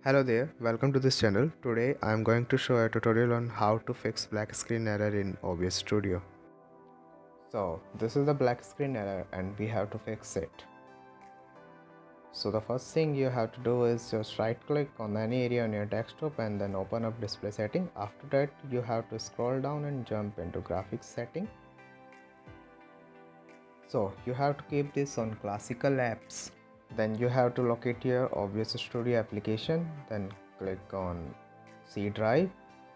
Hello there, welcome to this channel. Today I am going to show a tutorial on how to fix black screen error in OBS Studio. So this is the black screen error and we have to fix it. So the first thing you have to do is just right click on any area on your desktop and then open up display setting. After that you have to scroll down and jump into graphics setting. So you have to keep this on classical apps. Then you have to locate your OBS Studio application, then click on C drive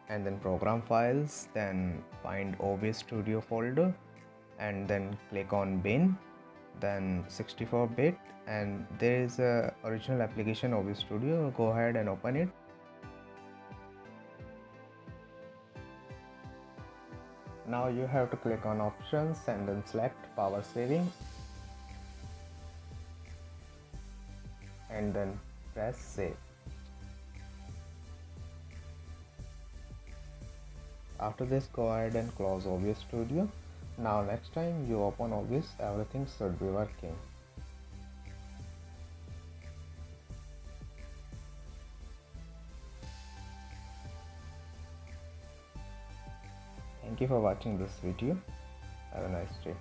and then program files, then find OBS Studio folder and then click on bin, then 64-bit, and there is a original application OBS Studio. Go ahead and open it. Now you have to click on options and then select power saving and then press save. After this, go ahead and close OBS Studio. Now next time you open OBS, everything should be working. Thank you for watching this video. Have a nice day.